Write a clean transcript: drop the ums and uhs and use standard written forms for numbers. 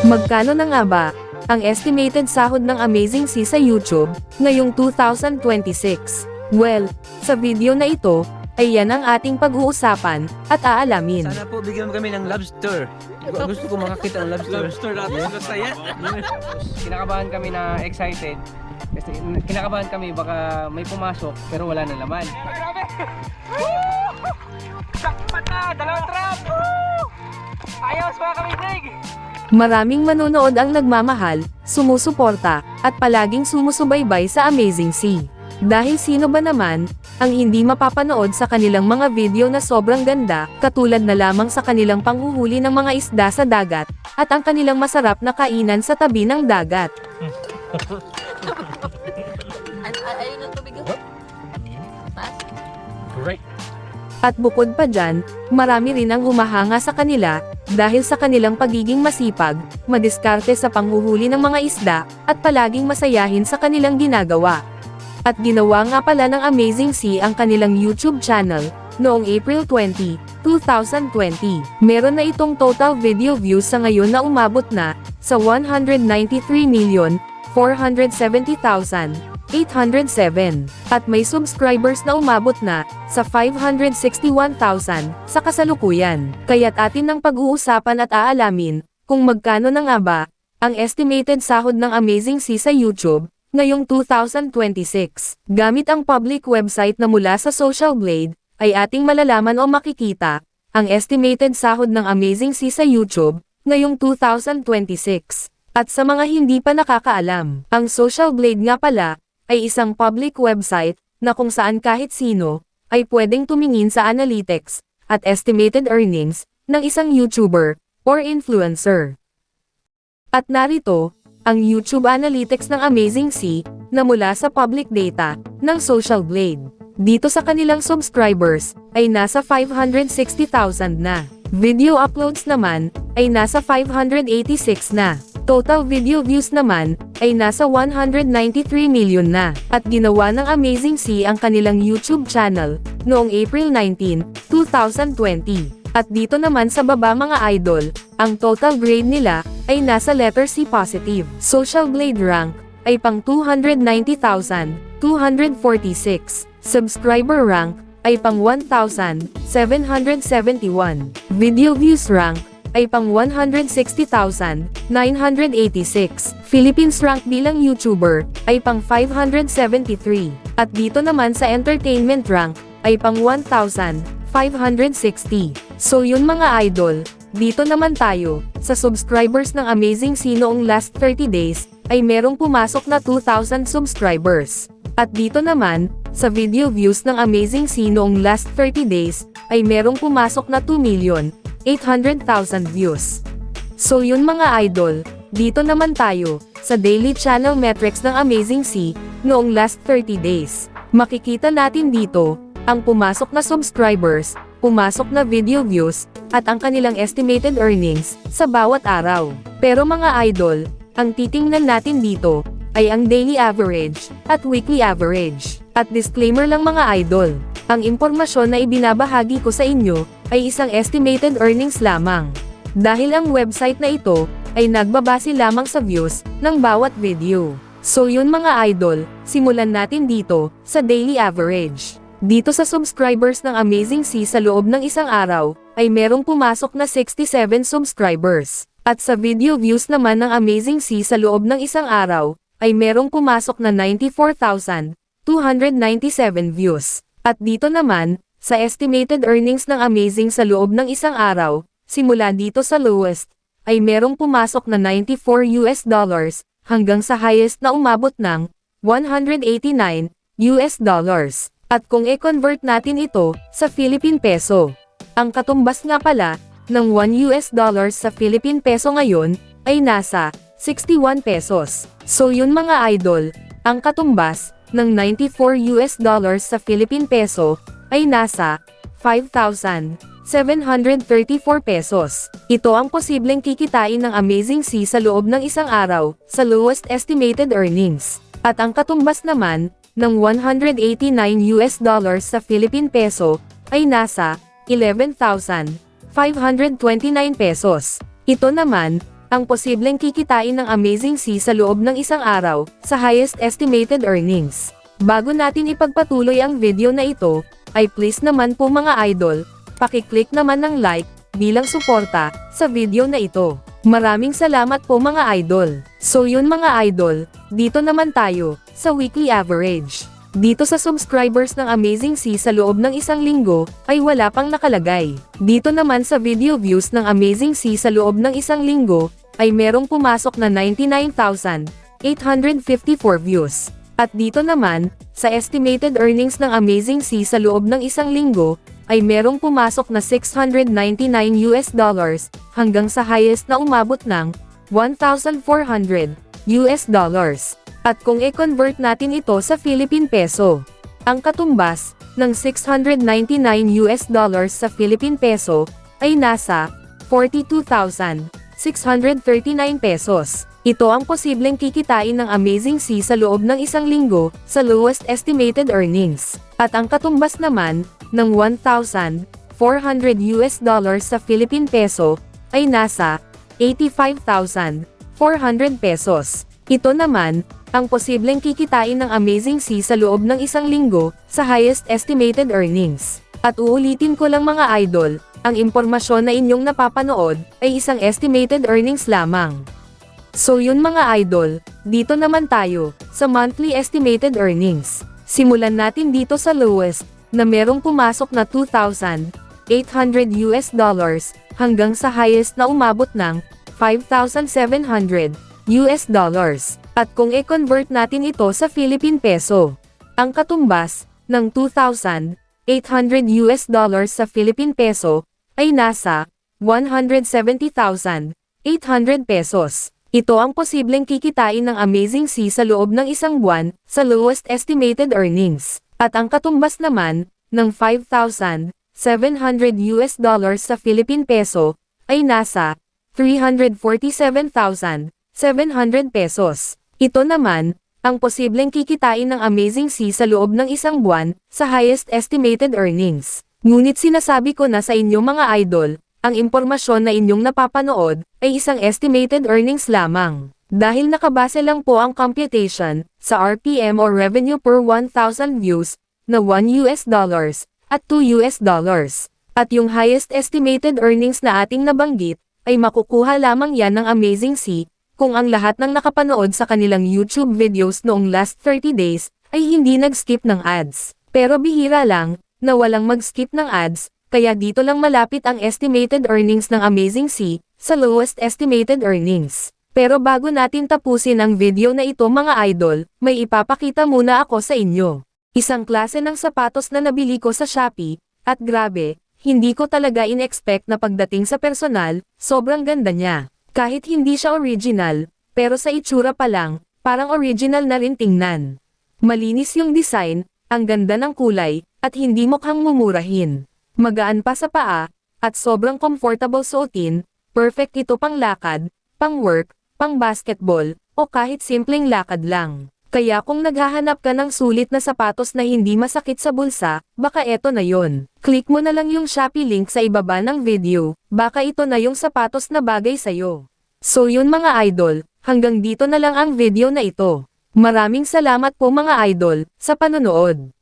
Magkano na nga ba ang estimated sahod ng Amazing C sa YouTube ngayong 2026? Well, sa video na ito, ay yan ang ating pag-uusapan at aalamin. Sana po bigyan mo kami ng lobster. Gusto ko makakita ng lobster. Lobster natin sa saya. Kinakabahan kami na excited. Kasi kinakabahan kami baka may pumasok pero wala na laman. Sakpat na! Dalawang trap! Ayos mga kamitig! Maraming manonood ang nagmamahal, sumusuporta, at palaging sumusubaybay sa Amazing C. Dahil sino ba naman ang hindi mapapanood sa kanilang mga video na sobrang ganda, katulad na lamang sa kanilang panghuhuli ng mga isda sa dagat, at ang kanilang masarap na kainan sa tabi ng dagat. Ayun ang tubig. Great. At bukod pa dyan, marami rin ang humahanga sa kanila, dahil sa kanilang pagiging masipag, madiskarte sa panghuhuli ng mga isda, at palaging masayahin sa kanilang ginagawa. At ginawa nga pala ng Amazing C ang kanilang YouTube channel, noong April 20, 2020. Meron na itong total video views sa ngayon na umabot na, sa 193,470,807. At may subscribers na umabot na, sa 561,000, sa kasalukuyan. Kaya't atin ng pag-uusapan at aalamin, kung magkano na nga ba, ang estimated sahod ng Amazing C sa YouTube, ngayong 2026. Gamit ang public website na mula sa Social Blade, ay ating malalaman o makikita, ang estimated sahod ng Amazing C sa YouTube, ngayong 2026. At sa mga hindi pa nakakaalam, ang Social Blade nga pala, ay isang public website, na kung saan kahit sino, ay pwedeng tumingin sa analytics, at estimated earnings, ng isang YouTuber, or influencer. At narito, ang YouTube Analytics ng Amazing C, na mula sa public data, ng Social Blade. Dito sa kanilang subscribers, ay nasa 560,000 na. Video uploads naman, ay nasa 586 na. Total video views naman, ay nasa 193 million na. At ginawa ng Amazing C ang kanilang YouTube channel, noong April 19, 2020. At dito naman sa baba mga idol, ang total grade nila, ay nasa letter C positive. Social Blade rank, ay pang 290,246. Subscriber rank, ay pang 1,771. Video views rank, ay pang 160,986. Philippines rank bilang YouTuber, ay pang 573. At dito naman sa entertainment rank, ay pang 1,560. So yun mga idol, dito naman tayo, sa subscribers ng Amazing C noong last 30 days, ay merong pumasok na 2,000 subscribers. At dito naman, sa video views ng Amazing C noong last 30 days, ay merong pumasok na 2,800,000 views. So yun mga idol, dito naman tayo, sa daily channel metrics ng Amazing C, noong last 30 days. Makikita natin dito, ang pumasok na subscribers, pumasok na video views, at ang kanilang estimated earnings, sa bawat araw. Pero mga idol, ang titingnan natin dito, ay ang daily average, at weekly average. At disclaimer lang mga idol, ang impormasyon na ibinabahagi ko sa inyo, ay isang estimated earnings lamang. Dahil ang website na ito, ay nagbabase lamang sa views, ng bawat video. So yun mga idol, simulan natin dito, sa daily average. Dito sa subscribers ng Amazing C sa loob ng isang araw, ay merong pumasok na 67 subscribers. At sa video views naman ng Amazing C sa loob ng isang araw, ay merong pumasok na 94,297 views. At dito naman, sa estimated earnings ng Amazing sa loob ng isang araw, simula dito sa lowest, ay merong pumasok na $94 hanggang sa highest na umabot ng $189. At kung i-convert natin ito sa Philippine Peso, ang katumbas nga pala ng $1 sa Philippine Peso ngayon ay nasa 61 pesos. So yun mga idol, ang katumbas ng $94 sa Philippine Peso ay nasa 5,734 pesos. Ito ang posibleng kikitain ng Amazing C sa loob ng isang araw, sa lowest estimated earnings. At ang katumbas naman, ng $189 sa Philippine Peso, ay nasa 11,529 pesos. Ito naman, ang posibleng kikitain ng Amazing C sa loob ng isang araw, sa highest estimated earnings. Bago natin ipagpatuloy ang video na ito, ay please naman po mga idol, pakiclick naman ng like, bilang suporta, sa video na ito. Maraming salamat po mga idol. So yun mga idol, dito naman tayo, sa weekly average. Dito sa subscribers ng Amazing C sa loob ng isang linggo, ay wala pang nakalagay. Dito naman sa video views ng Amazing C sa loob ng isang linggo, ay merong pumasok na 99,854 views. At dito naman, sa estimated earnings ng Amazing C sa loob ng isang linggo, ay merong pumasok na $699 hanggang sa highest na umabot ng $1,400. At kung i-convert natin ito sa Philippine Peso, ang katumbas ng $699 sa Philippine Peso ay nasa 42,639 pesos. Ito ang posibleng kikitain ng Amazing C sa loob ng isang linggo sa lowest estimated earnings. At ang katumbas naman ng $1,400 sa Philippine Peso ay nasa 85,400 pesos. Ito naman ang posibleng kikitain ng Amazing C sa loob ng isang linggo sa highest estimated earnings. At uulitin ko lang mga idol, ang impormasyon na inyong napapanood ay isang estimated earnings lamang. So yun mga idol, dito naman tayo sa monthly estimated earnings. Simulan natin dito sa lowest na merong pumasok na $2,800 hanggang sa highest na umabot ng $5,700. At kung i-convert natin ito sa Philippine Peso, ang katumbas ng $2,800 sa Philippine Peso ay nasa 170,800 pesos. Ito ang posibleng kikitain ng Amazing C sa loob ng isang buwan sa lowest estimated earnings. At ang katumbas naman ng $5,700 sa Philippine Peso ay nasa 347,700 pesos. Ito naman, ang posibleng kikitain ng Amazing C sa loob ng isang buwan, sa highest estimated earnings. Ngunit sinasabi ko na sa inyo mga idol, ang impormasyon na inyong napapanood, ay isang estimated earnings lamang. Dahil nakabase lang po ang computation, sa RPM or revenue per 1,000 views, na $1 at $2. At yung highest estimated earnings na ating nabanggit, ay makukuha lamang yan ng Amazing C, kung ang lahat ng nakapanood sa kanilang YouTube videos noong last 30 days, ay hindi nag-skip ng ads. Pero bihira lang, na walang mag-skip ng ads, kaya dito lang malapit ang estimated earnings ng Amazing C, sa lowest estimated earnings. Pero bago natin tapusin ang video na ito mga idol, may ipapakita muna ako sa inyo. Isang klase ng sapatos na nabili ko sa Shopee, at grabe, hindi ko talaga in-expect na pagdating sa personal, sobrang ganda niya. Kahit hindi siya original, pero sa itsura pa lang, parang original na rin tingnan. Malinis yung design, ang ganda ng kulay, at hindi mukhang mumurahin. Magaan pa sa paa, at sobrang comfortable suotin, perfect ito pang lakad, pang work, pang basketball, o kahit simpleng lakad lang. Kaya kung naghahanap ka ng sulit na sapatos na hindi masakit sa bulsa, baka eto na yon. Click mo na lang yung Shopee link sa ibaba ng video, baka ito na yung sapatos na bagay sa'yo. So yun mga idol, hanggang dito na lang ang video na ito. Maraming salamat po mga idol, sa panonood.